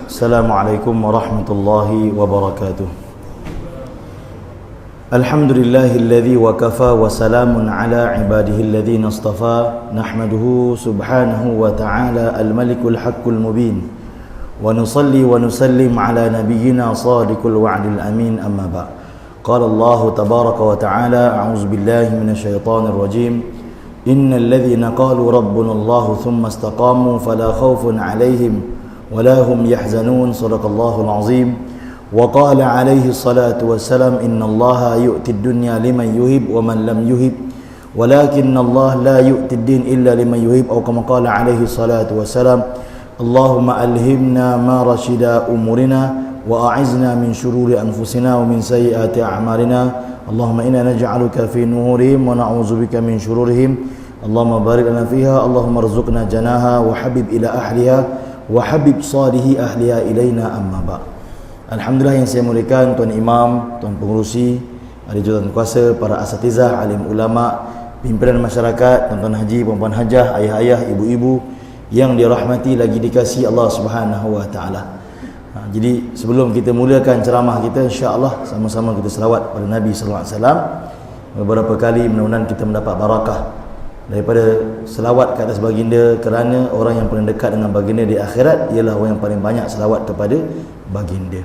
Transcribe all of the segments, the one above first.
Assalamualaikum warahmatullahi wabarakatuh. Alhamdulillahilladzi wa kafa wa salamun ala ibadihi alladhina istafa. Nahmaduhu subhanahu wa ta'ala al-malikul haqqul mubin. Wa nusalli wa nusallim ala nabiyyina sadiqul wa'dil amin, amma ba'. Qala Allah tabaraka wa ta'ala, a'udzu billahi minasyaitonir rajim. Innal ladzina qalu rabbuna Allah thumma istaqamu fala khaufun 'alaihim ولا هم يحزنون. صدق الله العظيم. وقال عليه الصلاة والسلام إن الله يؤتي الدنيا لمن يهب ومن لم يهب ولكن الله لا يؤتي الدين إلا لمن يهب، أو كما قال عليه الصلاة والسلام اللهم ألهمنا ما رشد أمورنا وأعزنا من شرور أنفسنا ومن سيئات أعمالنا اللهم إنا نجعلك في نورهم ونعوذ بك من شرورهم اللهم بارك لنا فيها اللهم ارزقنا جناها وحبب إلى أهلها wa habib salihi ahliya ilaina, amma ba'. Alhamdulillah yang saya muliakan Tuan Imam, Tuan Pengerusi, ahli jawatan kuasa, para asatizah, alim ulama, pimpinan masyarakat, tuan-tuan haji, puan-puan hajah, ayah-ayah, ibu-ibu yang dirahmati lagi dikasihi Allah Subhanahu wa taala. Jadi sebelum kita mulakan ceramah kita, insya-Allah sama-sama kita selawat pada Nabi sallallahu alaihi wasallam beberapa kali, mudah-mudahan kita mendapat barakah daripada selawat ke atas baginda, kerana orang yang paling dekat dengan baginda di akhirat ialah orang yang paling banyak selawat kepada baginda.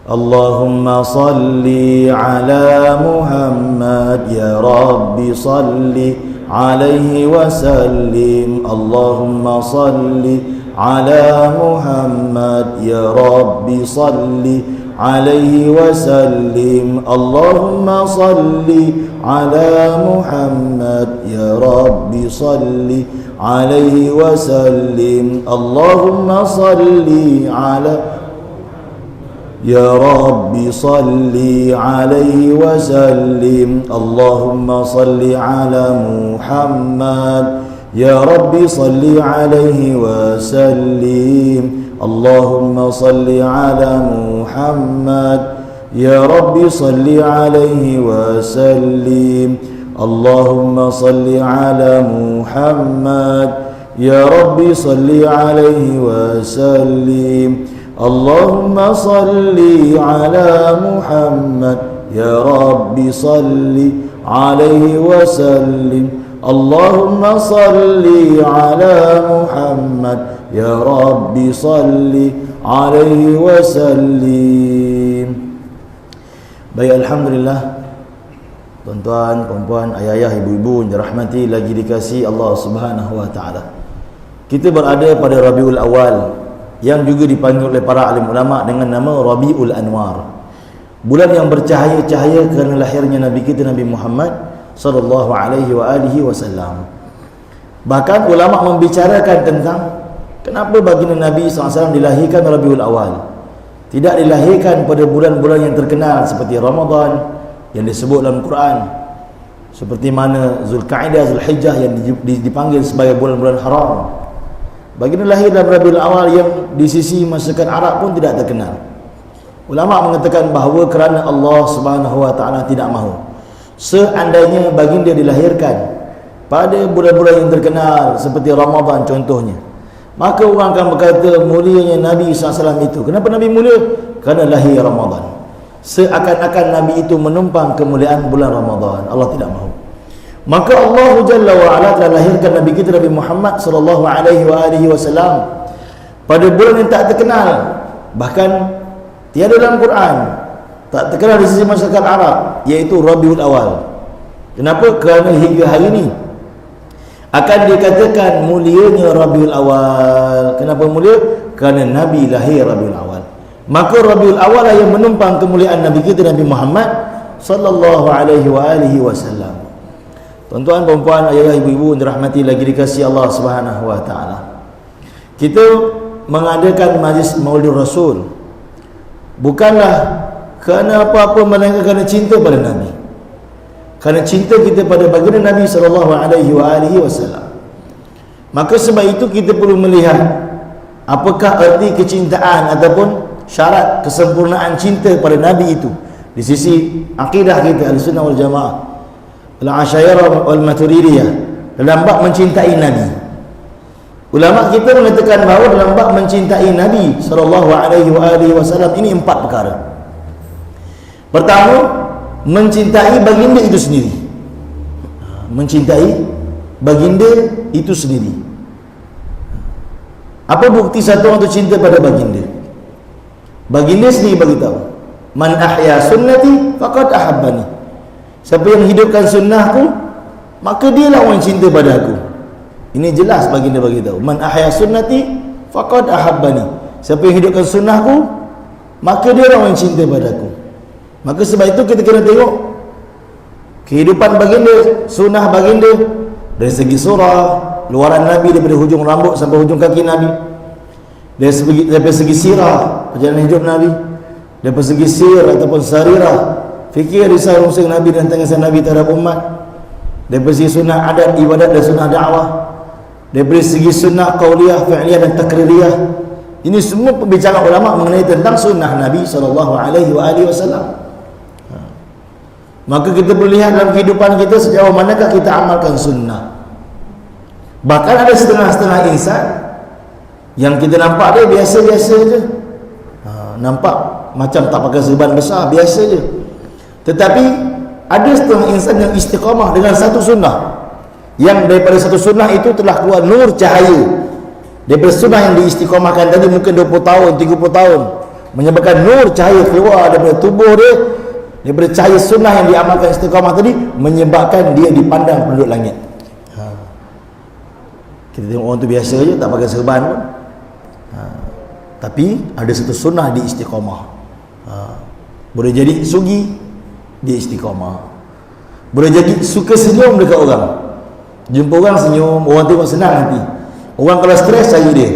Allahumma salli ala Muhammad ya Rabbi salli alaihi wa sallim. Allahumma salli ala Muhammad ya Rabbi salli alaihi wa sallim. Allahumma salli ala Muhammad ya Rabbi salli alaihi wa sallim. Allahumma salli ala ya Rabbi salli alaihi wa sallim. Allahumma salli ala Muhammad ya Rabbi salli alaihi wa sallim. Allahumma salli ala Muhammad ya Rabbi salli alaihi wa sallim. Allahumma salli ala Muhammad ya Rabbi salli alaihi wa sallim. Allahumma salli ala Muhammad ya Rabbi salli alaihi wa sallim. Allahumma salli ala Muhammad ya Rabbi salli alaihi wa sallim. Baik, alhamdulillah tuan-tuan, puan-puan, ayah-ayah, ibu-ibu yang dirahmati lagi dikasihi Allah Subhanahu wa taala. Kita berada pada Rabiul Awal yang juga dipanggil oleh para alim ulama dengan nama Rabiul Anwar. Bulan yang bercahaya-cahaya kerana lahirnya Nabi kita Nabi Muhammad sallallahu alaihi wa alihi wasallam. Bahkan ulama membicarakan tentang kenapa baginda Nabi SAW dilahirkan Rabiul Awal, tidak dilahirkan pada bulan-bulan yang terkenal seperti Ramadan yang disebut dalam Quran, seperti mana Zulkaidah, Zulhijjah yang dipanggil sebagai bulan-bulan haram. Baginda lahir dalam Rabiul Awal yang di sisi masyarakat Arab pun tidak terkenal. Ulama mengatakan bahawa kerana Allah Subhanahu wa taala tidak mahu, seandainya baginda dilahirkan pada bulan-bulan yang terkenal seperti Ramadan contohnya, maka orang akan berkata mulianya Nabi SAW itu. Kenapa Nabi mulia? Kerana lahir Ramadan. Seakan-akan Nabi itu menumpang kemuliaan bulan Ramadan. Allah tidak mahu. Maka Allah Jalla wa'ala telah lahirkan Nabi kita Nabi Muhammad SAW pada bulan yang tak terkenal, bahkan tiada dalam Quran, tak terkenal di sisi masyarakat Arab, iaitu Rabiul Awal. Kenapa? Kerana hingga hari ini akan dikatakan mulianya Rabiul Awal. Kenapa mulia? Kerana Nabi lahir Rabiul Awal. Maka Rabiul Awal yang menumpang kemuliaan Nabi kita Nabi Muhammad sallallahu alaihi wa alihi wasallam. Tuan-tuan, puan-puan, ayah, ibu-ibu yang dirahmati lagi dikasihi Allah Subhanahu wa taala. Kita mengadakan majlis Maulid Rasul bukanlah kerana apa-apa, melainkan kerana cinta pada Nabi. Kerana cinta kita pada baginda Nabi sallallahu alaihi wasallam. Maka sebab itu kita perlu melihat apakah erti kecintaan ataupun syarat kesempurnaan cinta pada Nabi itu di sisi akidah kita Ahlussunnah wal Jamaah, Al-Asy'ariyah wal Maturidiyah, dalam bab mencintai Nabi. Ulama kita mengatakan bahawa dalam bab mencintai Nabi SAW ini 4 perkara. Pertama, mencintai baginda itu sendiri. Mencintai baginda itu sendiri. Apa bukti satu orang itu cinta pada baginda? Baginda sendiri beritahu, man ahya sunnati faqad ahabbani. Siapa yang hidupkan sunnahku, maka dialah orang yang cinta pada aku. Ini jelas baginda beritahu, man ahya sunnati faqad ahabbani. Siapa yang hidupkan sunnahku, maka dialah orang yang cinta pada aku. Maka sebab itu kita kena tengok kehidupan baginda, sunnah baginda dari segi surah, luaran Nabi daripada hujung rambut sampai hujung kaki Nabi, dari segi sirah, perjalanan hidup Nabi, dari segi sir ataupun sarirah, fikir risau rusing Nabi dan tangisan Nabi terhadap umat, dari segi sunnah adat, ibadat dan sunnah dakwah, dari segi sunnah qauliyah, fi'liyah dan takririyah. Ini semua pembicaraan ulama mengenai tentang sunnah Nabi SAW. Maka kita boleh lihat dalam kehidupan kita sejauh manakah kita amalkan sunnah. Bahkan ada setengah-setengah insan yang kita nampak dia biasa-biasa je, nampak macam tak pakai serban besar, biasa je. Tetapi ada setengah insan yang istiqamah dengan satu sunnah, yang daripada satu sunnah itu telah keluar nur cahaya. Daripada sunnah yang diistiqamahkan tadi mungkin 20 tahun, 30 tahun, menyebabkan nur cahaya keluar daripada tubuh dia, daripada cahaya sunnah yang diamalkan istiqamah tadi, menyebabkan dia dipandang penduduk langit. Kita tengok orang tu biasa je, tak pakai serban pun, tapi ada satu sunnah di istiqamah. Boleh jadi sugi, dia istiqamah. Boleh jadi suka senyum dekat orang, jumpa orang senyum, orang tengok senang hati. Orang kalau stres cari dia,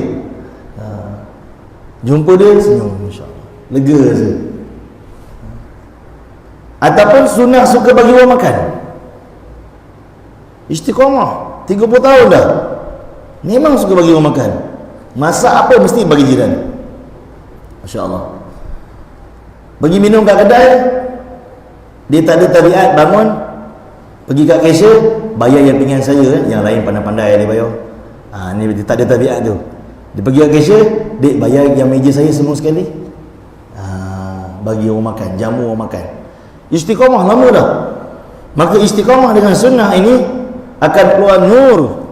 jumpa dia senyum, insyaAllah lega je. Ataupun sunnah suka bagi orang makan, istiqamah 30 tahun dah, memang suka bagi orang makan. Masak apa mesti bagi jiran, Masya Allah. Bagi minum kat kedai, dia tak ada tabiat bangun pergi kat cashier, bayar yang pinggan saya, yang lain pandai-pandai dia bayar. Ni dia tak ada tabiat tu. Dia pergi kat cashier, dek bayar yang meja saya semua sekali. Bagi orang makan, jamu orang makan. Istiqamah lama dah. Maka istiqamah dengan sunnah ini akan keluar nur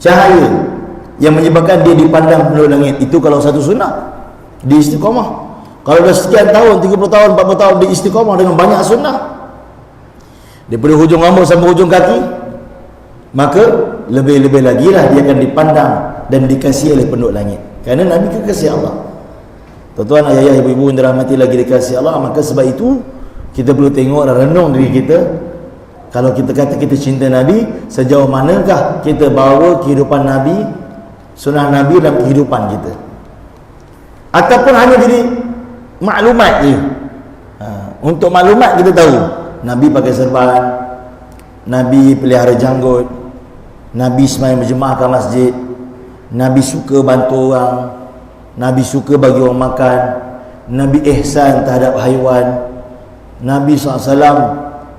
cahaya yang menyebabkan dia dipandang penduduk langit. Itu kalau satu sunnah di istiqamah. Kalau dah sekian tahun, 30 tahun, 40 tahun di istiqamah dengan banyak sunnah, daripada hujung rambut sampai hujung kaki, maka lebih-lebih lagi lah dia akan dipandang dan dikasihi oleh penduduk langit. Kerana Nabi kekasih Allah. Tuan-tuan, ayah-ayah, ibu-ibu yang dirahmati lagi dikasihi Allah. Maka sebab itu kita perlu tengok dan renung diri kita. Kalau kita kata kita cinta Nabi, sejauh manakah kita bawa kehidupan Nabi, sunnah Nabi dalam kehidupan kita, ataupun hanya jadi maklumat je. Untuk maklumat kita tahu Nabi pakai serban, Nabi pelihara janggut, Nabi sembahyang berjemaah ke masjid, Nabi suka bantu orang, Nabi suka bagi orang makan, Nabi ihsan terhadap haiwan, Nabi SAW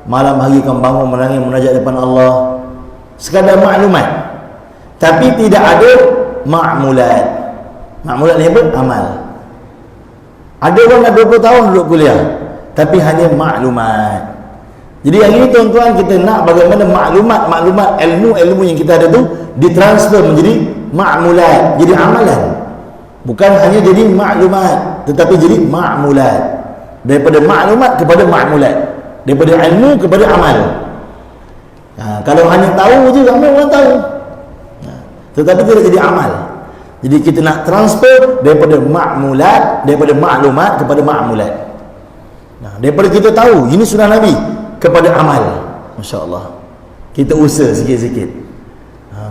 malam hari akan bangun menangis munajat depan Allah. Sekadar maklumat, tapi tidak ada ma'mulat. Ma'mulat ni apa? Amal. Ada orang dah 20 tahun duduk kuliah, tapi hanya maklumat. Jadi yang ini tuan-tuan, kita nak bagaimana maklumat ilmu yang kita ada tu ditransfer menjadi ma'mulat, jadi amalan. Bukan hanya jadi maklumat, tetapi jadi ma'mulat. Daripada maklumat kepada ma'mulat, daripada ilmu kepada amal. Kalau hanya tahu je, ramai orang tahu, tetapi tidak jadi amal. Jadi kita nak transfer daripada ma'mulat, daripada maklumat kepada ma'mulat. Daripada kita tahu ini sunnah Nabi kepada amal. Masya Allah. Kita usaha sikit-sikit.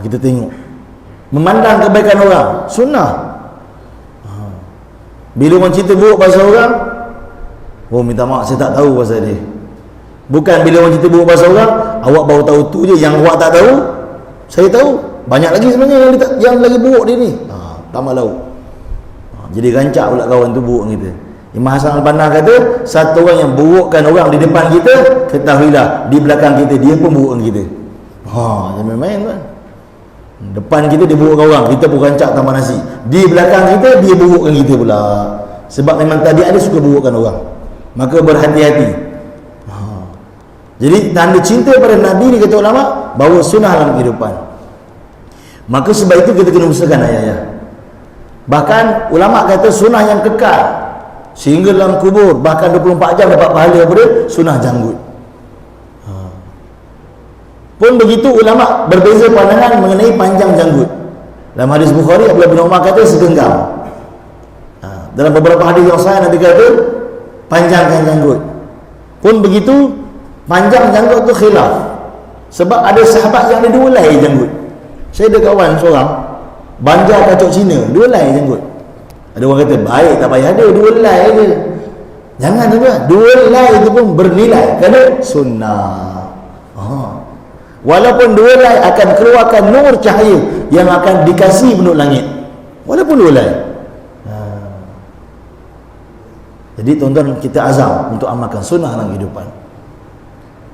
Kita tengok, memandang kebaikan orang, sunnah. Bila orang cerita buruk pasal orang, oh minta maaf saya tak tahu pasal dia. Bukan bila orang cerita buruk pasal orang, awak baru tahu tu je, yang awak tak tahu saya tahu. Banyak lagi sebenarnya yang lagi buruk dia ni. Tambah lauk. Jadi rancak pula kawan tu buruk kita. Imam Hasan Al-Banna kata, satu orang yang burukkan orang di depan kita, ketahuilah di belakang kita dia pun burukkan kita. Jangan main-main kan. Depan kita dia burukkan orang, kita pun rancak tambah nasi. Di belakang kita dia burukkan kita pula. Sebab memang tadi ada suka burukkan orang. Maka berhati-hati. Jadi tanda cinta pada Nabi ni kata ulama, bawa sunnah dalam kehidupan. Maka sebab itu kita kena usahakan ayah-ayah. Bahkan ulama kata sunnah yang kekal sehingga dalam kubur, bahkan 24 jam dapat pahala daripada sunnah janggut. Pun begitu ulama berbeza pandangan mengenai panjang janggut. Dalam hadis Bukhari, Abdullah bin Umar kata segenggam. Dalam beberapa hadis yang sahih Nabi kata panjangkan janggut. Pun begitu, panjang janggut tu khilaf. Sebab ada sahabat yang ada 2 helai janggut. Saya ada kawan seorang banjar kacok Cina, 2 helai janggut. Ada orang kata baik tak payah ada 2 helai je. Jangan tuan, 2 helai itu pun bernilai kerana sunnah. Walaupun 2 helai akan keluarkan nur cahaya yang akan dikasih penduduk langit. Walaupun 2 helai. Jadi tuan-tuan, kita azam untuk amalkan sunnah dalam kehidupan.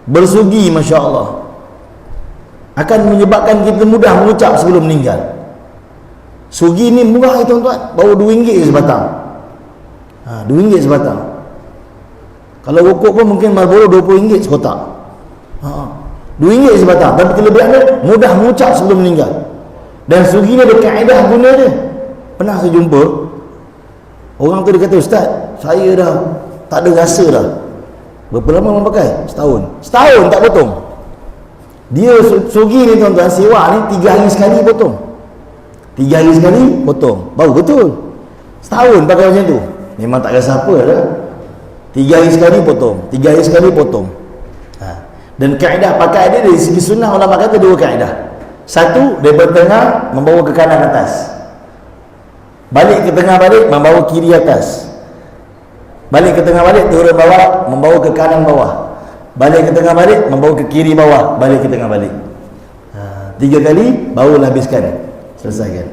Bersugi, Masya Allah, akan menyebabkan kita mudah mengucap sebelum meninggal. Sugi ni murah tuan-tuan, baru RM2 sebatang. RM2 sebatang. Kalau rokok pun mungkin Marlboro RM20 sekotak. RM2 sebatang. Tapi kelebihan dia mudah mengucap sebelum meninggal. Dan sugi ni ada kaedah guna dia. Pernah saya jumpa orang tu, dia kata, Ustaz, saya dah tak ada rasa dah. Berapa lama memakai? Setahun tak potong. Dia sugi ni tuan-tuan, siwak ni 3 hari sekali potong. 3 hari sekali potong, baru betul. Setahun pakai macam tu, memang tak rasa apa dah. 3 hari sekali potong, 3 hari sekali potong. Dan kaedah pakai dia dari segi sunnah, ulama kata 2 kaedah. Satu, daripada tengah membawa ke kanan atas, balik ke tengah balik membawa kiri atas, balik ke tengah balik turun bawah membawa ke kanan bawah, balik ke tengah balik membawa ke kiri bawah, balik ke tengah balik. 3 kali baru habiskan, selesaikan.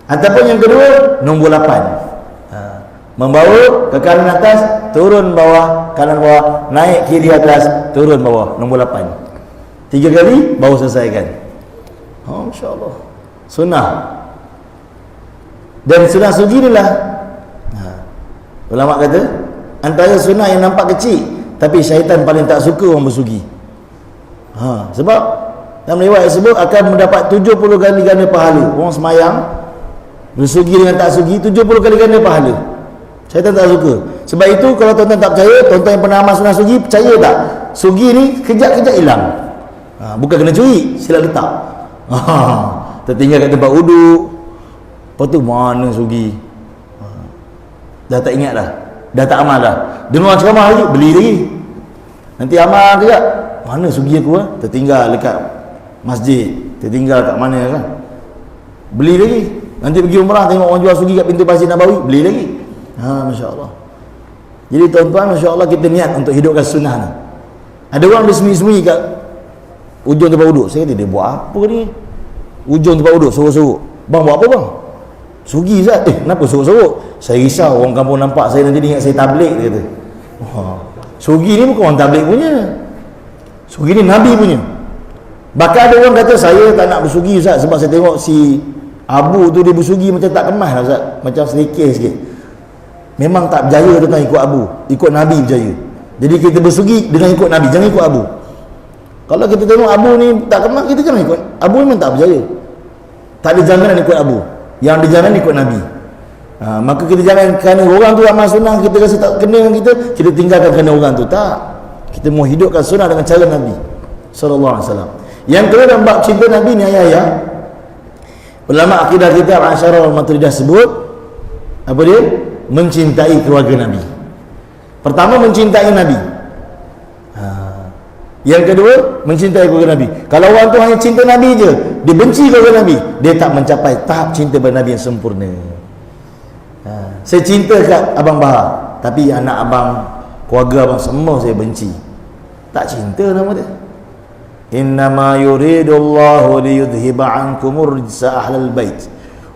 Ataupun yang kedua, nombor 8, membawa ke kanan atas, turun bawah, kanan bawah, naik kiri atas, turun bawah, nombor 8. 3 kali baru selesaikan. Masya Allah, sunnah. Dan sunnah sugi inilah, ulama kata, antara sunnah yang nampak kecil tapi syaitan paling tak suka orang bersugi. Sebab dalam riwayat tersebut akan mendapat 70 kali ganda pahala. Orang semayang bersugi dengan tak sugi 70 kali ganda pahala. Syaitan tak suka. Sebab itu kalau tuan-tuan tak percaya, tuan-tuan yang pernah amal sunnah sugi, percaya tak? Sugi ni kejap-kejap hilang. Bukan kena curi, silap letak. Tertinggal kat tempat wuduk. Lepas tu mana sugi? Dah tak ingat dah, dah tak amal dah. Dengar ceramah lagi, beli lagi. Nanti amal kejap, mana sugi aku tertinggal dekat masjid, tertinggal kat mana kan, beli lagi. Nanti pergi umrah tengok orang jual sugi kat pintu Masjid Nabawi, beli lagi. Masya Allah. Jadi tuan-tuan, Masya Allah, kita niat untuk hidupkan sunnah ni. Ada orang dia sembunyi-sembunyi kat ujung tempat wuduk. Saya kata, dia buat apa ni ujung tempat wuduk, sorok-sorok? Bang, buat apa bang? Sugi Ustaz. Kenapa sorok-sorok? Saya risau orang kampung nampak saya, nanti dia ingat saya tabligh, dia kata. Sugi ni bukan orang tabligh punya, sugi ni Nabi punya. Bahkan ada orang kata, saya tak nak bersugi Ustaz, sebab saya tengok si Abu tu dia bersugi macam tak kemas lah Ustaz, macam sedikit sikit. Memang tak berjaya tentang ikut Abu, ikut Nabi berjaya. Jadi kita bersugi dengan ikut Nabi, jangan ikut Abu. Kalau kita tengok Abu ni tak kemas, kita jangan ikut Abu, memang tak berjaya. Tak ada jaminan ikut Abu, yang dijamin ikut Nabi. Maka kita jangan kerana orang tu amal sunnah kita rasa tak kena dengan kita tinggalkan kerana orang tu. Tak, kita mau hidupkan sunnah dengan cara Nabi sallallahu alaihi wasallam. Yang kedua, dalam bab cinta Nabi ni ayah-ayah, ulama akidah kita Asy'ariyah wal Maturidiyah sebut apa dia? Mencintai keluarga Nabi. Pertama, mencintai Nabi. Yang kedua, mencintai keluarga Nabi. Kalau orang tu hanya cinta Nabi je, dia benci keluarga Nabi, dia tak mencapai tahap cinta kepada Nabi yang sempurna. Saya cinta kat Abang Bahar, tapi anak abang, keluarga abang semua saya benci. Tak cinta nama dia. Innama yuridullahu liyudhiba ankumur rijsa ahlal bait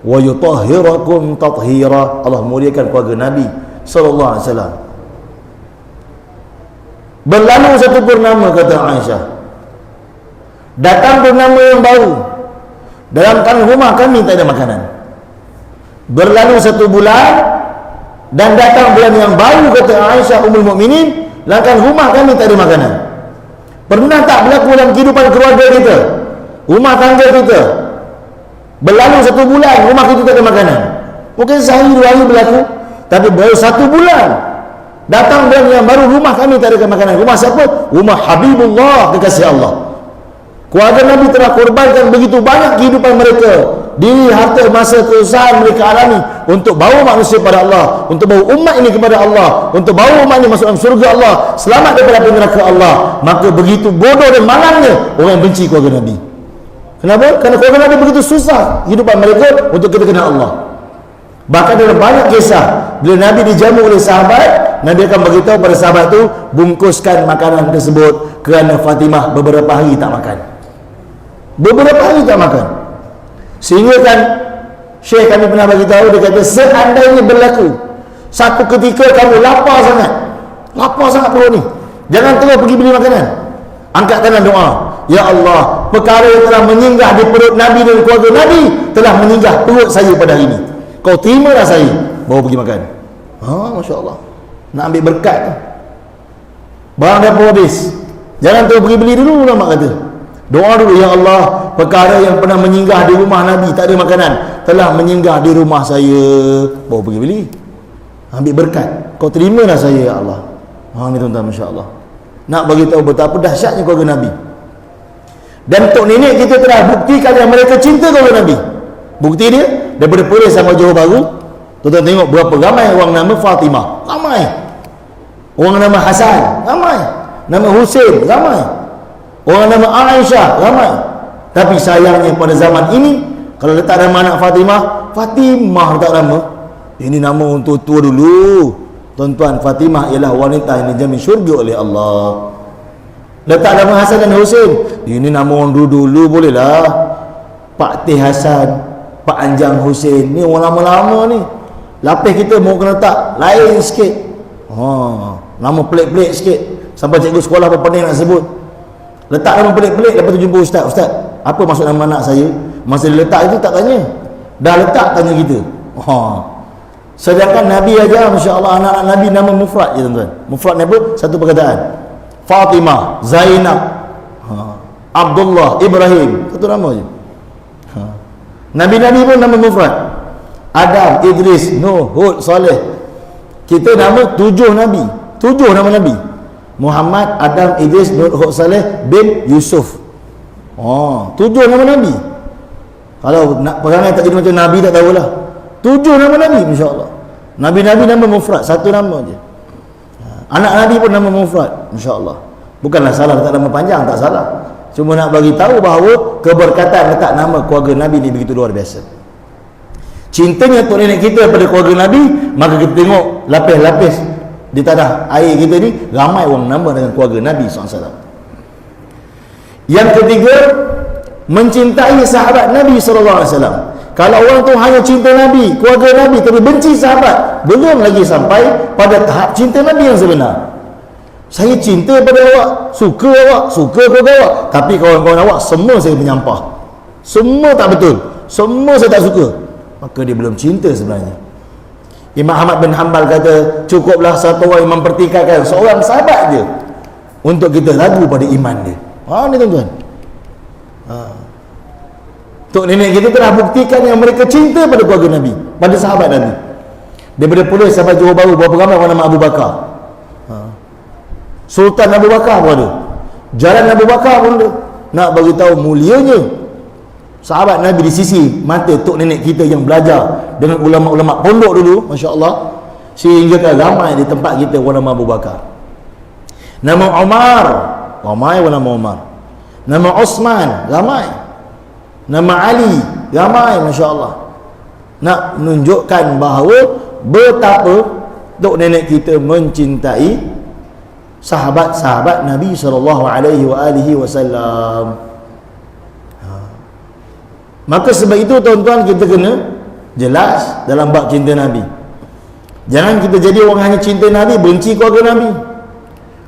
wa yutahhirakum tathira. Allah muliakan keluarga Nabi sallallahu alaihi wasallam. Berlalu satu purnama, kata Aisyah, datang purnama yang baru, dalam rumah kami tak ada makanan. Berlalu 1 bulan dan datang bulan yang baru, kata Aisyah Ummul Mukminin, dalam rumah kami tak ada makanan. Pernah tak berlaku dalam kehidupan keluarga kita, rumah tangga kita, berlalu 1 bulan rumah kita tak ada makanan? Mungkin sehari 2 hari berlaku, tapi baru 1 bulan datang bulan yang baru, rumah kami tak ada makanan. Rumah siapa? Rumah Habibullah, kekasih Allah. Keluarga Nabi telah korbankan begitu banyak kehidupan mereka, diri, harta, masa, keusahaan mereka alami untuk bawa manusia pada Allah, untuk bawa umat ini kepada Allah, untuk bawa umat ini masuk dalam surga Allah, selamat daripada api neraka Allah. Maka begitu bodoh dan malangnya orang yang benci keluarga Nabi. Kenapa? Kerana keluarga Nabi begitu susah kehidupan mereka untuk kita kenal Allah. Bahkan dalam banyak kisah, bila Nabi dijamu oleh sahabat, Nabi akan beritahu pada sahabat tu, bungkuskan makanan tersebut, kerana Fatimah beberapa hari tak makan. Beberapa hari tak makan. Sehingga kan Syekh kami pernah beritahu, dia kata, seandainya berlaku satu ketika kamu lapar sangat perut ni, jangan terus pergi beli makanan, angkat tangan doa, ya Allah, perkara yang telah menyinggah di perut Nabi dan keluarga Nabi telah menyinggah perut saya pada hari ini, kau terimalah saya, bawa pergi makan. Masya Allah, nak ambil berkat tu, barang dah pun habis, jangan terus pergi beli dulu. Ulama kata, doa dulu, ya Allah, perkara yang pernah menyinggah di rumah Nabi tak ada makanan telah menyinggah di rumah saya, bawa pergi beli, ambil berkat, kau terimalah saya, ya Allah. Ni tuan-tuan, Masya Allah, nak bagi tahu betapa dahsyatnya keluarga Nabi. Dan tok nenek kita telah buktikan yang mereka cinta keluarga Nabi. Bukti dia daripada Perlis sampai Johor Bahru, tuan-tuan tengok berapa ramai orang nama Fatimah, ramai orang nama Hasan, ramai nama Husain, ramai orang nama Aisyah, ramai. Tapi sayangnya pada zaman ini, kalau letak nama anak Fatimah letak nama, ini nama untuk tua dulu. Tuan-tuan, Fatimah ialah wanita yang dijamin syurga oleh Allah. Letak nama Hasan dan Husain, ini nama orang dulu bolehlah. Pak Teh Hasan, Pak Anjang Husain, ni orang lama-lama ni. Lapis kita mau kena letak lain sikit, nama pelik-pelik sikit, sampai cikgu sekolah pun pening nak sebut. Letak nama pelik-pelik, lepas tu jumpa ustaz, apa maksud nama anak saya? Masa dia letak itu tak tanya, dah letak tanya kita. Sedangkan Nabi aja, Masya Allah, anak-anak Nabi nama mufrad je, tuan-tuan. Mufrad ni apa? Satu perkataan. Fatimah, Zainab, Abdullah, Ibrahim, satu nama je. Nabi-Nabi pun nama mufrad. Adam, Idris, Nuh, Hud, Saleh. Kita nama 7 Nabi, 7 nama Nabi. Muhammad, Adam, Idris, Nuh, Hud, Saleh bin Yusuf. 7 nama Nabi. Kalau nak perangai tak jadi macam Nabi tak tahulah. 7 nama Nabi, Masya Allah. Nabi-Nabi nama mufrad, satu nama je. Anak Nabi pun nama mufrad, Masya Allah. Bukanlah salah letak nama panjang, tak salah. Cuma nak bagi tahu bahawa keberkatan letak nama keluarga Nabi ni begitu luar biasa. Cintanya tok nenek kita pada keluarga Nabi, maka kita tengok lapis-lapis di tanah air kita ni, ramai orang nama dengan keluarga Nabi SAW. Yang ketiga, mencintai sahabat Nabi SAW. Kalau orang tu hanya cinta Nabi, keluarga Nabi, tapi benci sahabat, belum lagi sampai pada tahap cinta Nabi yang sebenar. Saya cinta pada awak, suka keluarga awak, tapi kawan-kawan awak semua saya menyampah, semua tak betul, semua saya tak suka, maka dia belum cinta sebenarnya. Imam Ahmad bin Hanbal kata, cukuplah satu orang yang mempertikaikan seorang sahabat je untuk kita ragu pada iman dia. Ni tuan-tuan, tok nenek kita telah buktikan yang mereka cinta pada keluarga Nabi, pada sahabat Nabi. Daripada Perlis sampai Johor Bahru, berapa ramai orang nama Abu Bakar. Sultan Abu Bakar pun ada, Jalan Abu Bakar pun ada. Nak bagi tahu mulianya sahabat Nabi di sisi mata tok nenek kita yang belajar dengan ulama-ulama pondok dulu, Masya Allah, sehingga ramai di tempat kita orang nama Abu Bakar. Nama Umar, ramai orang nama Umar. Nama Osman, ramai. Nama Ali, ramai, Masya Allah. Nak menunjukkan bahawa betapa tok nenek kita mencintai sahabat-sahabat Nabi SAW. Maka sebab itu tuan-tuan, kita kena jelas dalam bab cinta Nabi. Jangan kita jadi orang hanya cinta Nabi, benci keluarga Nabi.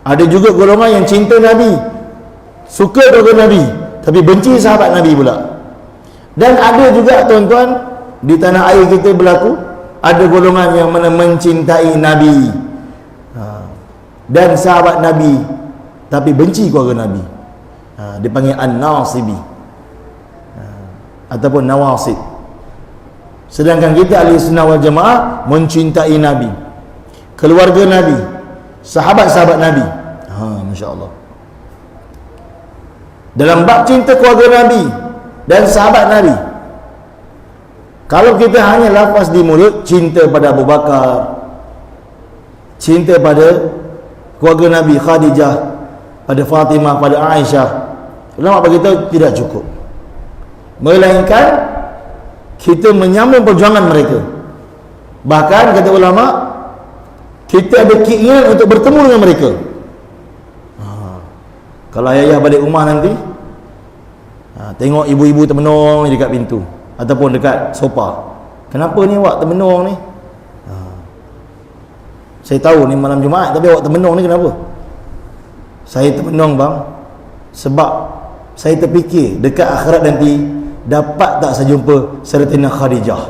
Ada juga golongan yang cinta Nabi, suka keluarga Nabi, tapi benci sahabat Nabi pula. Dan ada juga tuan-tuan di tanah air kita berlaku, ada golongan yang mana mencintai Nabi dan sahabat Nabi tapi benci keluarga Nabi. Dipanggil An-Nasibi ataupun Nawasib. Sedangkan kita ahli sunnah wal jamaah mencintai Nabi, keluarga Nabi, sahabat-sahabat Nabi. Masya Allah. Dalam bab cinta keluarga Nabi dan sahabat Nabi, kalau kita hanya lafaz di mulut cinta pada Abu Bakar, cinta pada keluarga Nabi, Khadijah, pada Fatimah, pada Aisyah, ulama beritahu tidak cukup, melainkan kita menyambung perjuangan mereka. Bahkan kata ulama, kita ada keinginan untuk bertemu dengan mereka. Kalau ayah balik rumah nanti, tengok ibu-ibu termenung dekat pintu ataupun dekat sofa. Kenapa ni awak termenung ni? Saya tahu ni malam Jumaat, tapi awak termenung ni kenapa? Saya termenung bang, sebab saya terfikir dekat akhirat nanti dapat tak saya jumpa Sayyidatina Khadijah.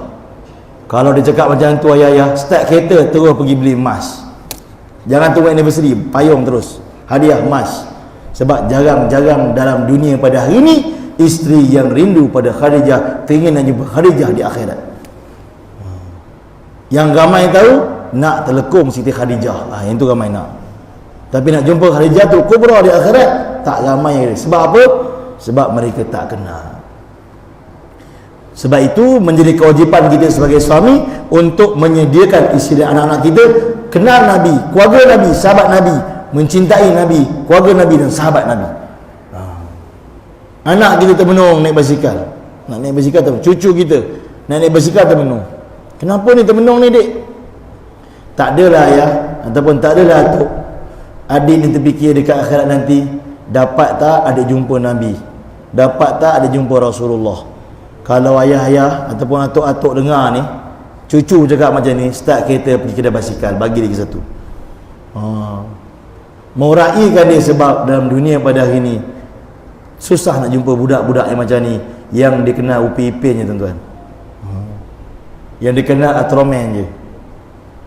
Kalau dia cakap macam tu, ayah start kereta terus pergi beli emas. Jangan tunggu anniversary, payung terus hadiah emas. Sebab jarang-jarang dalam dunia pada hari ini isteri yang rindu pada Khadijah, teringin nak jumpa Khadijah di akhirat. Yang ramai tahu nak telekung Siti Khadijah, yang tu ramai nak. Tapi nak jumpa Khadijah tu kubra di akhirat tak ramai. Sebab apa? Sebab mereka tak kenal. Sebab itu menjadi kewajipan kita sebagai suami untuk menyediakan isteri dan anak-anak kita kenal Nabi, keluarga Nabi, sahabat Nabi, mencintai Nabi, keluarga Nabi dan sahabat Nabi. Anak kita termenung naik basikal, nak naik basikal termenung. Cucu kita nak naik basikal termenung. Kenapa ni termenung ni dek? Tak adalah ayah ataupun tak adalah atuk, adik ni terfikir dekat akhirat nanti dapat tak ada jumpa Nabi, dapat tak ada jumpa Rasulullah. Kalau ayah-ayah ataupun atuk-atuk dengar ni, cucu cakap macam ni, start kereta pergi kedai basikal, bagi lagi satu. Meraikan dia, sebab dalam dunia pada hari ni susah nak jumpa budak-budak yang macam ni, yang dikenal upi-ipin je tuan-tuan, yang dikenal atromen je.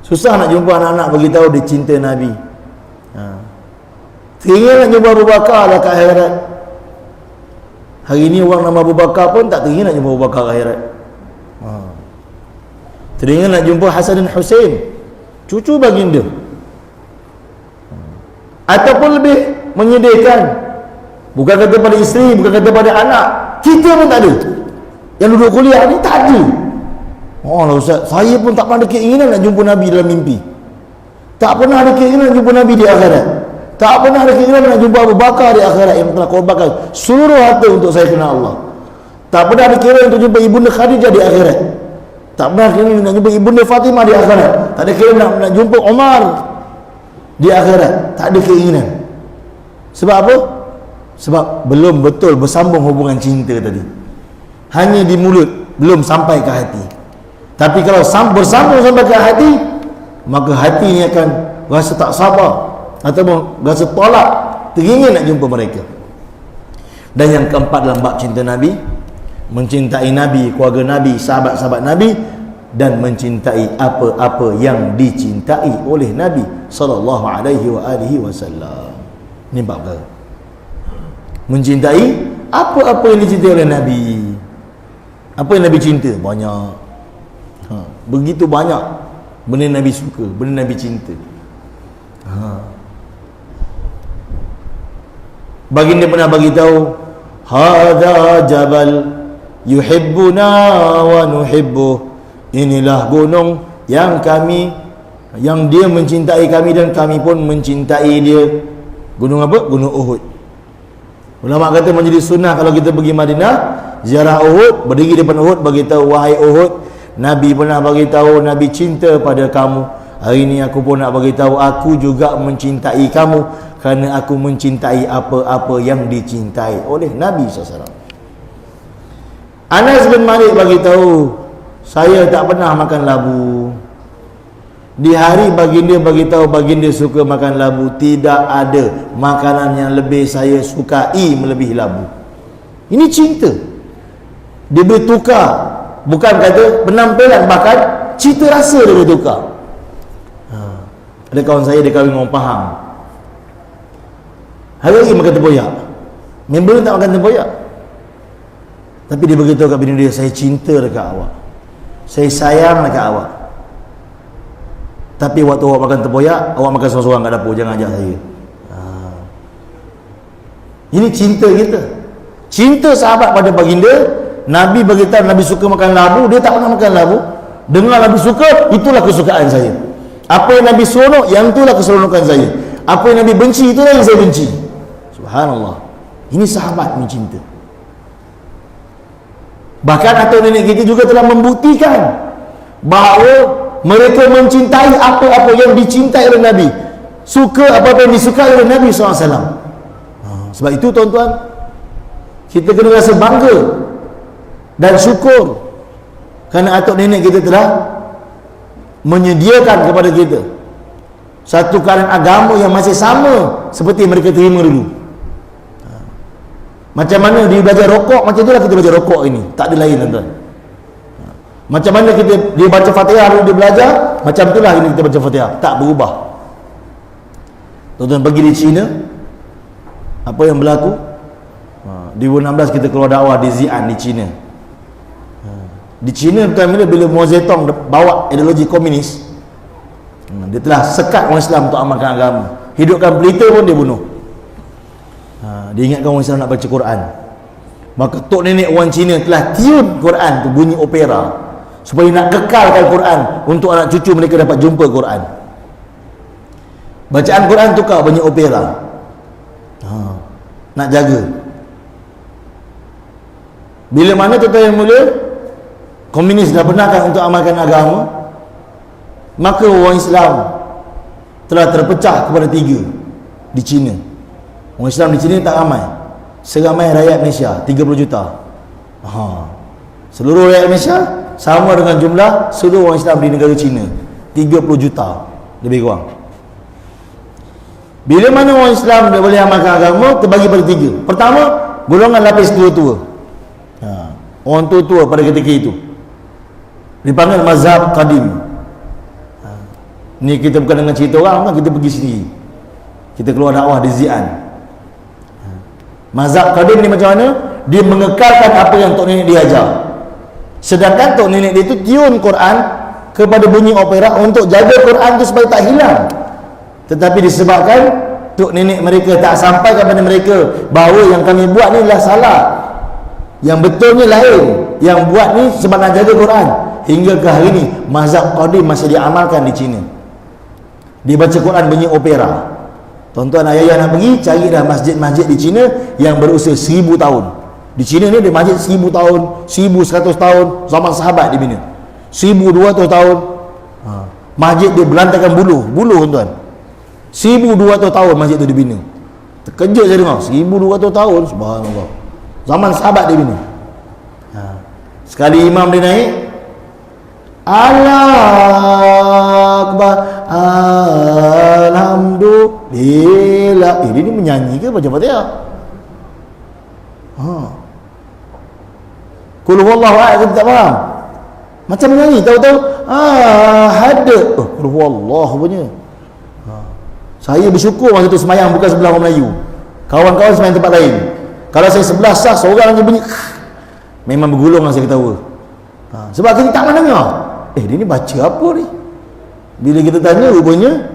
Susah nak jumpa anak-anak bagi tahu dia cinta Nabi. Teringin nak jumpa Abu Bakar lah kat akhirat. Hari ni orang nama Abu Bakar pun tak teringin nak jumpa Abu Bakar kat akhirat. Teringin nak jumpa Hasan dan Hussein, cucu baginda. Ataupun lebih menyedihkan, bukan kata pada isteri, bukan kata pada anak, kita pun tak ada. Yang duduk kuliah ni tak ada. Allah Ustaz, saya pun tak pernah ada keinginan nak jumpa Nabi dalam mimpi. Tak pernah ada keinginan nak jumpa Nabi di akhirat. Tak pernah ada keinginan nak jumpa Abu Bakar di akhirat yang telah korbankan seluruh harta untuk saya kenal Allah. Tak pernah ada keinginan untuk jumpa ibunda Khadijah di akhirat. Tak pernah ada keinginan nak jumpa ibunda Fatimah di akhirat. Tak ada keinginan nak jumpa Umar di akhirat. Tak ada keinginan. Sebab apa? Sebab belum betul bersambung hubungan cinta tadi. Hanya di mulut, belum sampai ke hati. Tapi kalau bersambung sampai ke hati, maka hati ini akan rasa tak sabar ataupun rasa tolak, teringin nak jumpa mereka. Dan yang keempat dalam bab cinta Nabi, mencintai Nabi, keluarga Nabi, sahabat-sahabat Nabi, dan mencintai apa-apa yang dicintai oleh Nabi sallallahu alaihi wasallam. Ini bab perkara. Mencintai apa-apa yang dicintai oleh Nabi. Apa yang Nabi cinta? Banyak. Begitu banyak benda Nabi suka, benda Nabi cinta. Baginda pernah bagi tahu, hadza jabal yuhibbuna wa nuhibbuh. Inilah gunung yang dia mencintai kami dan kami pun mencintai dia. Gunung apa? Gunung Uhud. Ulama kata menjadi sunnah kalau kita pergi Madinah, ziarah Uhud, berdiri depan Uhud, bagi tahu, wahai Uhud, Nabi pernah bagi tahu Nabi cinta pada kamu. Hari ini aku pun nak bagi tahu aku juga mencintai kamu, kerana aku mencintai apa-apa yang dicintai oleh Nabi SAW. Anas bin Malik bagi tahu, saya tak pernah makan labu. Di hari baginda bagi tahu baginda suka makan labu, tidak ada makanan yang lebih saya sukai melebihi labu. Ini cinta. Dia boleh tukar, bukan kata penampilan, bahkan cita rasa dia boleh tukar. Ada kawan saya, dia kahwin dengan orang Pahang. Hari-hari makan tempoyak. Member tak makan tempoyak, tapi dia beritahu kat bini dia, saya cinta dekat awak, saya sayang dekat awak, tapi waktu awak makan tempoyak, awak makan seorang-seorang kat dapur, jangan ajak saya. Ini cinta kita. Cinta sahabat pada baginda. Nabi beritahu Nabi suka makan labu, dia tak pernah makan labu. Dengar Nabi suka, itulah kesukaan saya. Apa yang Nabi seronok, yang itulah keseronokan saya. Apa yang Nabi benci, itulah yang saya benci. Subhanallah. Ini sahabat ni cinta. Bahkan atuk nenek kita juga telah membuktikan bahawa mereka mencintai apa-apa yang dicintai oleh Nabi, suka apa-apa yang disukai oleh Nabi SAW. Sebab itu tuan-tuan, kita kena rasa bangga dan syukur kerana atuk nenek kita telah menyediakan kepada kita satu keadaan agama yang masih sama seperti mereka terima dulu. Macam mana dia belajar rokok, macam itulah kita belajar rokok ini, tak ada lain tuan-tuan. Macam mana dia baca Fatihah dulu dia belajar, macam itulah ini kita baca Fatihah, tak berubah. Tuan-tuan pergi di China, apa yang berlaku? 2016 kita keluar dakwah di Xi'an di China. Di China bila Mao Zedong bawa ideologi komunis, dia telah sekat orang Islam untuk amalkan agama. Hidupkan pelita pun dia bunuh. Dia ingatkan orang Islam nak baca Quran. Maka tok nenek orang Cina telah tiun Quran tu bunyi opera, supaya nak kekalkan Quran untuk anak cucu mereka dapat jumpa Quran. Bacaan Quran tukar bunyi opera. Nak jaga. Bila mana tuan-tuan yang mulia, komunis dah benarkan untuk amalkan agama, maka orang Islam telah terpecah kepada 3 di China. Orang Islam di China tak ramai, seramai rakyat Malaysia 30 juta. Seluruh rakyat Malaysia sama dengan jumlah seluruh orang Islam di negara China, 30 juta lebih kurang. Bila mana orang Islam dia boleh amalkan agama, terbagi pada 3. Pertama, golongan lapis tua-tua, orang tua-tua pada ketika itu, dipanggil mazhab qadim. Ni kita bukan dengan cerita orang, kan kita pergi sendiri, kita keluar dakwah di Xi'an. Mazhab qadim ni macam mana? Dia mengekalkan apa yang tok nenek dia ajar, sedangkan tok nenek dia itu tiun Quran kepada bunyi opera untuk jaga Quran tu supaya tak hilang. Tetapi disebabkan tok nenek mereka tak sampai kepada mereka bahawa yang kami buat ni adalah salah, yang betulnya lain, yang buat ni sebab nak jaga Quran. Hingga ke hari ni mazhab qadim masih diamalkan di China. Dia baca Quran bunyi opera. Tuan-tuan ayah nak pergi, carilah masjid-masjid di China yang berusia 1000 tahun. Di China ni ada masjid 1000 tahun, 1100 tahun, zaman sahabat dibina. 1200 tahun. Masjid dia belantakan buluh tuan-tuan. 1200 tahun masjid tu dibina. Terkejut saya dengar 1200 tahun, subhanallah. Zaman sahabat dibina. Sekali imam dia naik, Allah Akbar, Alhamdulillah. Dia ni menyanyi ke baca Fatihah? Qul huwallahu ahad, kita tak faham. Macam menyanyi, tahu-tahu ada qul huwallahu punya. Saya bersyukur masa tu semayang bukan sebelah orang Melayu, kawan-kawan semayang tempat lain. Kalau saya sebelah sah, seorang lagi bunyi, memang bergulung lah saya ketawa. Sebab kita tak mendengar. Dia ni baca apa ni? Bila kita tanya, rupanya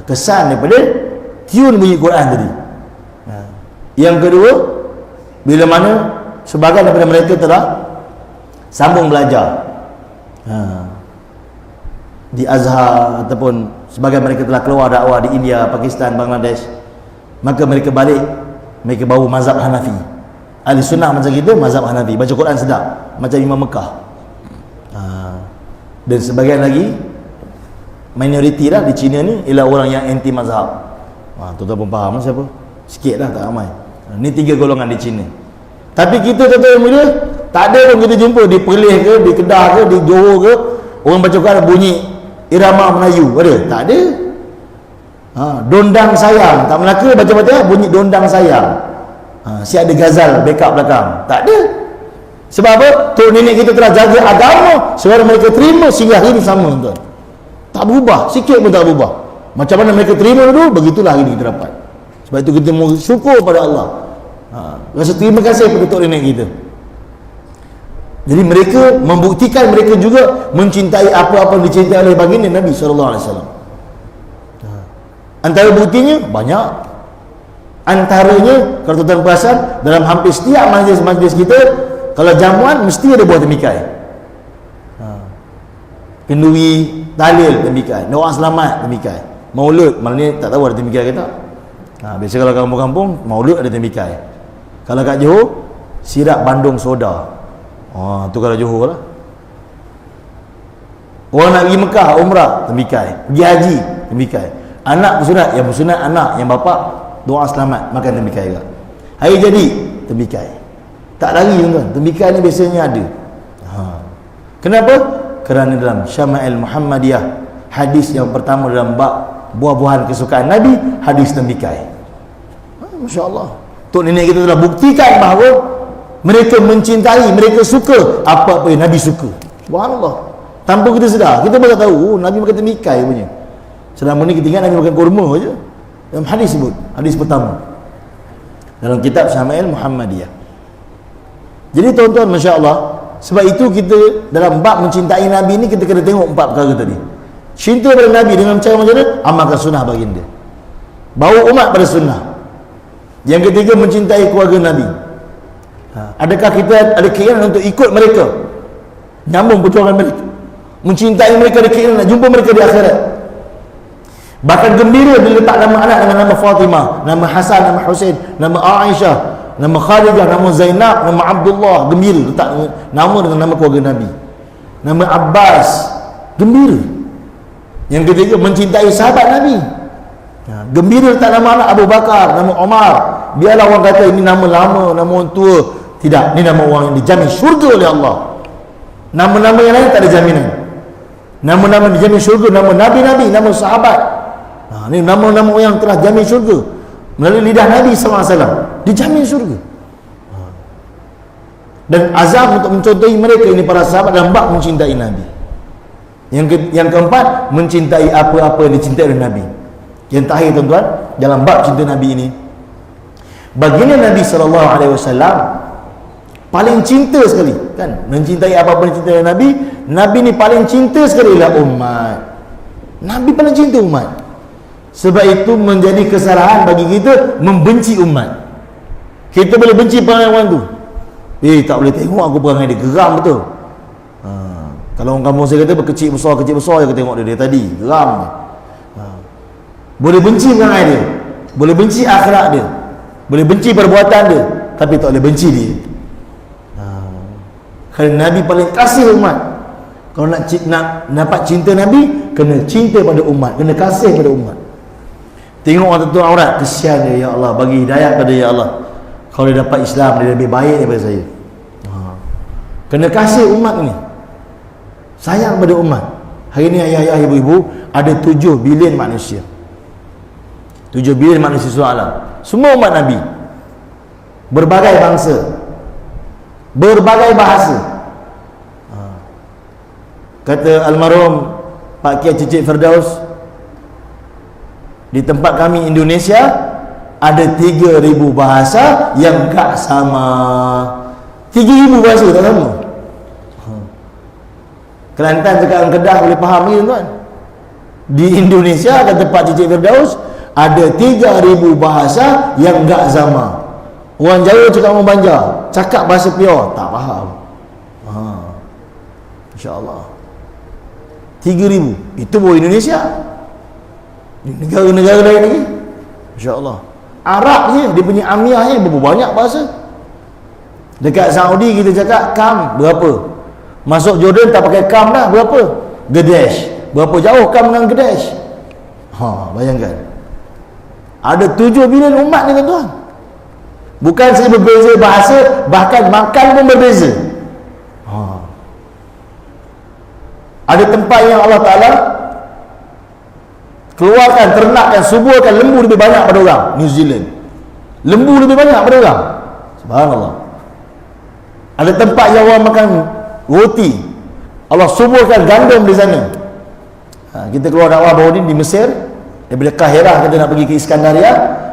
kesan daripada tiun bunyi Quran tadi. Yang kedua, bila mana sebahagian daripada mereka telah sambung belajar di Azhar, ataupun sebahagian mereka telah keluar dakwah di India, Pakistan, Bangladesh, maka mereka balik, mereka bawa mazhab Hanafi. Ahli sunnah macam kita, mazhab Hanafi, baca Quran sedap macam Imam Mekah. Dan sebagian lagi minoriti lah di China ni ialah orang yang anti mazhab. Tuan-tuan pun faham siapa? Sikit lah, tak ramai. Ni 3 golongan di China. Tapi kita tuan-tuan mulia, tak ada pun kita jumpa di Perlis ke, di Kedah ke, di Johor ke, orang baca Quran bunyi irama Melayu, ada? Tak ada. Dondang sayang, tak Melaka baca Fatihah bunyi dondang sayang. Si ada gazal backup belakang, tak ada. Sebab apa? Tok nenek kita telah jaga agama sehingga mereka terima sehingga hari ini sama, tuan. Tak berubah, sikit pun tak berubah. Macam mana mereka terima dulu, begitulah hari ini kita dapat. Sebab itu kita mau syukur pada Allah. Rasa terima kasih kepada tok nenek kita. Jadi mereka membuktikan mereka juga mencintai apa-apa yang dicintai oleh baginda Nabi SAW. Antara buktinya banyak. Antaranya, kalau tuan-tuan perasan, dalam hampir setiap majlis-majlis kita, kalau jamuan mesti ada buah temikai. Kenduri, talil temikai, doa selamat temikai, maulud, maknanya tak tahu ada temikai ke tak. Biasa kalau kampung-kampung maulud ada temikai. Kalau kat Johor, sirap bandung soda. Tu kalau Johor lah. Orang nak pergi Mekah umrah temikai, pergi haji temikai. Anak bersunat anak, yang bapa doa selamat, makan temikai juga. Hari jadi temikai. Tak lari tuan-tuan, temikai ni biasanya ada. Kenapa? Kerana dalam Syama'il Muhammadiyah, hadis yang pertama dalam bab buah-buahan kesukaan Nabi, hadis temikai. Masya-Allah. Tok nenek kita telah buktikan bahawa mereka mencintai, mereka suka apa-apa yang Nabi suka. Subhanallah. Tanpa kita sedar, kita baru tahu Nabi makan temikai punya. Selama ni kita ingat Nabi makan kurma aja. Dalam hadis sebut, hadis pertama dalam kitab Syama'il Muhammadiyah. Jadi tuan-tuan, masya-Allah, sebab itu kita dalam bab mencintai Nabi ni kita kena tengok 4 perkara tadi. Cinta pada Nabi dengan cara macam mana? Amalkan sunnah baginda. Bawa umat pada sunnah. Yang ketiga, mencintai keluarga Nabi. Adakah kita ada keinginan untuk ikut mereka, nyambung perjuangan mereka, mencintai mereka, ada keinginan nak jumpa mereka di akhirat, bahkan gembira bila letak nama anak dengan nama Fatimah, nama Hasan, nama Husain, nama Aisyah, nama Khadijah, nama Zainab, nama Abdullah, gembira letak nama dengan nama keluarga Nabi, nama Abbas, gembira. Yang ketiga, mencintai sahabat Nabi, gembira letak nama anak Abu Bakar, nama Omar. Biarlah orang kata ini nama lama, nama orang tua. Tidak, ini nama orang yang dijamin syurga oleh Allah. Nama-nama yang lain tak ada jaminan. Nama-nama dijamin syurga, nama Nabi-Nabi, nama sahabat. Ini nama-nama orang yang telah jamin syurga melalui lidah Nabi SAW, dijamin syurga. Dan azam untuk mencontohi mereka ini para sahabat dalam bab mencintai Nabi. Yang keempat, mencintai apa-apa yang dicintai oleh Nabi. Yang terakhir tuan-tuan, dalam bab cinta Nabi ini, baginda Nabi SAW paling cinta sekali, kan, mencintai apa-apa yang dicintai oleh Nabi. Nabi ni paling cinta sekali lah umat. Nabi paling cinta umat. Sebab itu menjadi kesalahan bagi kita membenci umat. Kita boleh benci perangai tu. Tak boleh tengok aku perangai dia, geram betul. Kalau orang kampung saya kata kecil besar je, tengok dia tadi, geram. Boleh benci perangai dia, boleh benci akhlak dia, boleh benci perbuatan dia, tapi tak boleh benci dia. Kerana Nabi paling kasih umat. Kalau nak dapat cinta Nabi, kena cinta pada umat, kena kasih pada umat. Tengok orang tutup aurat, kesian dia, ya Allah, bagi hidayah pada ya Allah. Kalau dia dapat Islam, dia lebih baik daripada saya. Kena kasih umat ni, sayang pada umat. Hari ni ayah-ayah, ibu-ibu, ada 7 bilion manusia. 7 bilion manusia seluruh alam. Semua umat Nabi, berbagai bangsa, berbagai bahasa. Kata almarhum Pak Kiai Cicit Firdaus, di tempat kami Indonesia ada 3,000 bahasa yang tak sama. 3,000 bahasa tak sama. Kelantan cakap orang Kedah boleh faham ni tuan. Di Indonesia kata Pak Cicit Firdaus ada 3,000 bahasa yang tak sama. Orang Jawa cakap orang Banjar, cakap bahasa pure, tak faham. InsyaAllah 3,000. Itu baru Indonesia. Di negara-negara lain lagi, InsyaAllah. Arab je, dia punya Amiyah je berapa banyak bahasa. Dekat Saudi kita cakap kam berapa, masuk Jordan tak pakai kam dah, berapa? Gadesh. Berapa jauh kam dengan Gadesh? Bayangkan. Ada 7 bilion umat ni tuan-tuan. Bukan saja berbeza bahasa, bahkan makan pun berbeza. Ada tempat yang Allah Ta'ala keluarkan, ternakkan, suburkan lembu lebih banyak pada orang. New Zealand, lembu lebih banyak pada orang. Subhanallah. Ada tempat yang orang makan roti, Allah suburkan gandum di sana. Kita keluar dakwah baru ni di Mesir, daripada Kahirah kita nak pergi ke Iskandaria,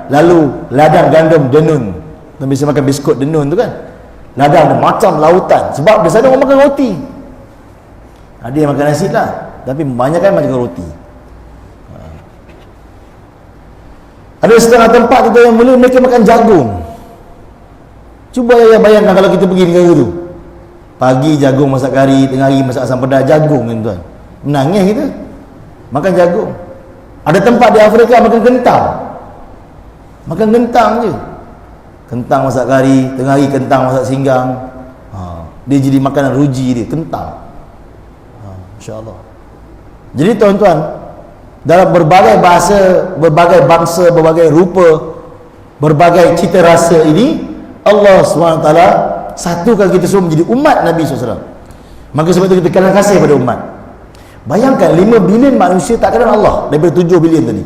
lalu ladang gandum denun. Kita biasa makan biskut denun tu kan, ladang macam lautan, sebab di sana orang makan roti. Ada yang makan nasi lah, tapi banyak kan makan roti. Ada setengah tempat kita yang mula mereka makan jagung. Cuba ya bayangkan kalau kita pergi negara tu, pagi jagung masak kari, tengah hari masak asam pedas, jagung kan tuan. Menangis kita makan jagung. Ada tempat di Afrika makan kentang. Makan kentang je. Kentang masak kari, tengah hari kentang masak singgang. Dia jadi makanan ruji dia, kentang. Insya-Allah. Jadi tuan-tuan, dalam berbagai bahasa, berbagai bangsa, berbagai rupa, berbagai cita rasa ini, Allah SWT satukan kita semua menjadi umat Nabi SAW. Maka sebab itu kita kenal kasih pada umat. Bayangkan 5 bilion manusia tak kenal Allah daripada 7 bilion tadi.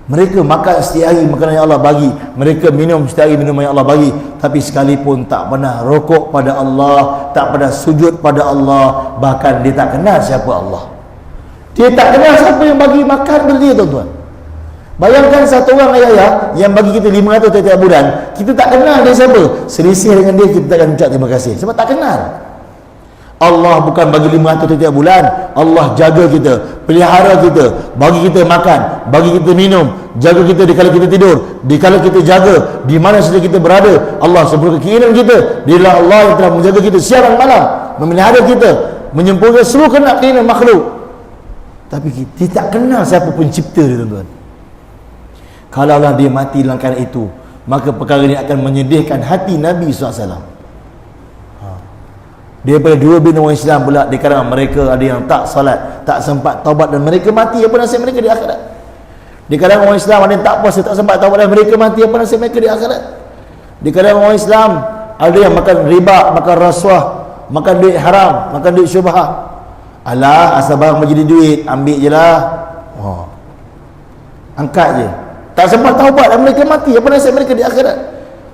Mereka makan setiap hari makanan yang Allah bagi, mereka minum setiap hari minuman yang Allah bagi, tapi sekalipun tak pernah rokok pada Allah, tak pernah sujud pada Allah, bahkan dia tak kenal siapa Allah. Dia tak kenal siapa yang bagi makan pada dia, tuan-tuan. Bayangkan satu orang ayah yang bagi kita 500 tiap bulan, kita tak kenal dia siapa. Selisih dengan dia, kita takkan ucap terima kasih sebab tak kenal. Allah bukan bagi 500 tiap bulan, Allah jaga kita, pelihara kita, bagi kita makan, bagi kita minum, jaga kita di kala kita tidur, di kala kita jaga, di mana saja kita berada. Allah sempurnakan keinginan kita. Dialah Allah yang telah menjaga kita siang dan malam, memelihara kita, menyempurnakan seluruh keinginan makhluk. Tapi kita tak kenal siapa pencipta dia, tuan-tuan. Kalaulah dia mati dalam keadaan itu, maka perkara ini akan menyedihkan hati Nabi SAW. Daripada 2 bilion orang Islam pula, di kalangan mereka ada yang tak salat, tak sempat taubat, dan mereka mati, apa nasib mereka di akhirat? Di kalangan orang Islam ada yang tak puasa, tak sempat taubat, dan mereka mati, apa nasib mereka di akhirat? Di kalangan orang Islam ada yang makan riba, makan rasuah, makan duit haram, makan duit syubhah. Alah, asal barang menjadi duit, ambil je lah, angkat je, tak sempat taubat, dan mereka mati, apa nasib mereka di akhirat?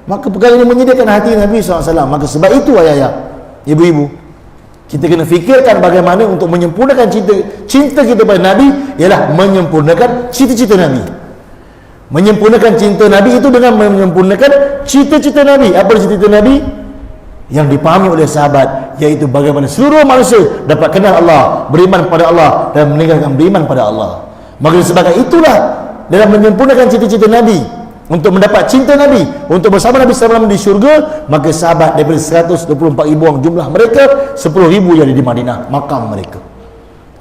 Maka perkara ini menyedihkan hati Nabi SAW. Maka sebab itu ayah-ayah, ibu-ibu, kita kena fikirkan bagaimana untuk menyempurnakan cinta kita pada Nabi, ialah menyempurnakan cita-cita Nabi. Menyempurnakan cinta Nabi itu dengan menyempurnakan cita-cita Nabi. Apa cita-cita Nabi? Yang dipahami oleh sahabat, iaitu bagaimana seluruh manusia dapat kenal Allah, beriman pada Allah, dan meninggalkan beriman pada Allah. Maka sebagai itulah, dalam menyempurnakan cita-cita Nabi, untuk mendapat cinta Nabi, untuk bersama Nabi SAW di syurga, maka sahabat daripada 124,000 orang jumlah mereka, 10,000 yang ada di Madinah, makam mereka.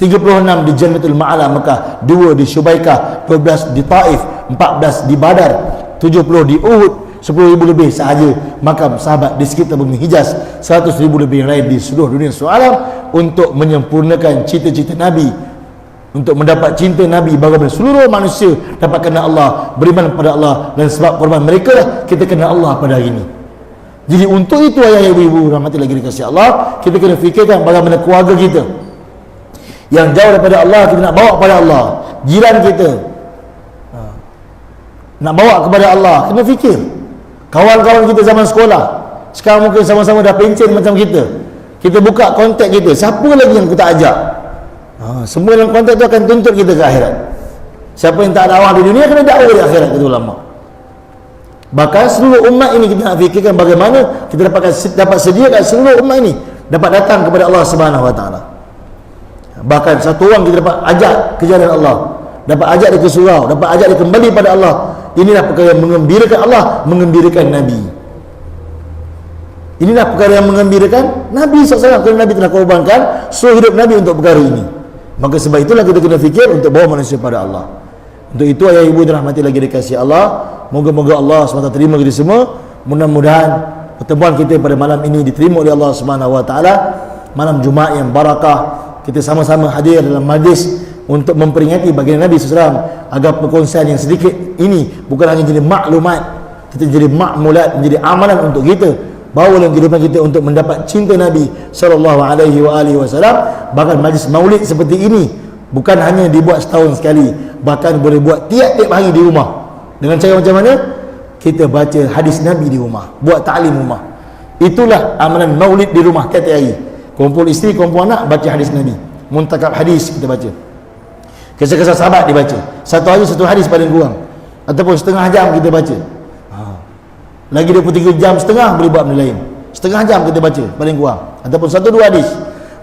36 di Jannatul Ma'ala Mekah, 2 di Syubaikah, 12 di Taif, 14 di Badar, 70 di Uhud, 10,000 lebih sahaja makam sahabat di sekitar bumi Hijaz, 100,000 lebih yang lain di seluruh dunia alam, untuk menyempurnakan cita-cita Nabi, untuk mendapat cinta Nabi, bagaimana seluruh manusia dapat kenal Allah, beriman pada Allah, dan sebab korban mereka lah kita kenal Allah pada hari ini. Jadi untuk itu ayah ibu-ibu rahmati lagi dikasihi Allah, kita kena fikirkan bagaimana keluarga kita yang jauh daripada Allah, kita nak bawa kepada Allah. Jiran kita nak bawa kepada Allah, kena fikir. Kawan-kawan kita zaman sekolah, sekarang mungkin sama-sama dah pencen macam kita. Kita buka kontak kita, siapa lagi yang kita ajak? Semua dalam kontak itu akan tuntut kita ke akhirat. Siapa yang tak dakwah di dunia, kena dakwah di akhirat, kata ulama. Bahkan seluruh umat ini kita nak fikirkan bagaimana kita dapat sediakan seluruh umat ini dapat datang kepada Allah Subhanahu Wa Taala. Bahkan satu orang kita dapat ajak ke jalan Allah, dapat ajak dia ke surau, dapat ajak dia kembali pada Allah. Inilah perkara yang mengembirakan Allah, mengembirakan Nabi. Inilah perkara yang mengembirakan Nabi SAW, kerana Nabi telah korbankan seluruh hidup Nabi untuk perkara ini. Maka sebab itulah kita kena fikir untuk bawa manusia pada Allah. Untuk itu ayah ibu dirahmati lagi dikasihi Allah, moga-moga Allah SWT terima kita semua. Mudah-mudahan pertemuan kita pada malam ini diterima oleh Allah Subhanahu Wa Taala, malam Jumaat yang barakah. Kita sama-sama hadir dalam majlis untuk memperingati baginda Nabi SAW, agar perkongsian yang sedikit ini bukan hanya jadi maklumat, tetapi jadi makmulat, menjadi amalan untuk kita bawa dalam kehidupan kita untuk mendapat cinta Nabi SAW. Bahkan majlis maulid seperti ini bukan hanya dibuat setahun sekali, bahkan boleh buat tiap-tiap hari di rumah. Dengan cara macam mana? Kita baca hadis Nabi di rumah, buat ta'lim rumah. Itulah amalan maulid di rumah tiap hari. Kumpul isteri, kumpul anak, baca hadis Nabi. Muntakab hadis kita baca. Kisah-kisah sahabat dibaca. Satu hari satu hadis paling kurang. Ataupun setengah jam kita baca. Lagi 23 jam setengah boleh buat benda lain. Setengah jam kita baca paling kurang. Ataupun satu dua hadis.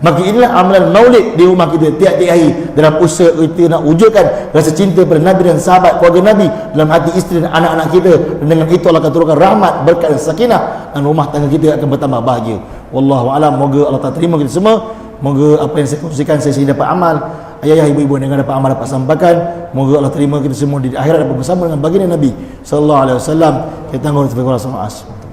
Maka inilah amalan maulid di rumah kita tiap-tiap hari, dalam usaha kita nak wujudkan rasa cinta pada Nabi dan sahabat keluarga Nabi dalam hati isteri dan anak-anak kita. Dan dengan itu Allah akan turunkan rahmat, berkat dan sakinah, dan rumah tangga kita akan bertambah bahagia. Wallahu a'lam. Moga Allah Ta'ala terima kita semua. Moga apa yang saya kongsikan saya dapat amal. Ayah-ayah, ibu-ibu dengan dapat amal dapat sampaikan. Moga Allah terima kita semua di akhirat dapat bersama dengan baginda Nabi sallallahu alaihi wasallam. Kita tangguh sebagai Allah SWT.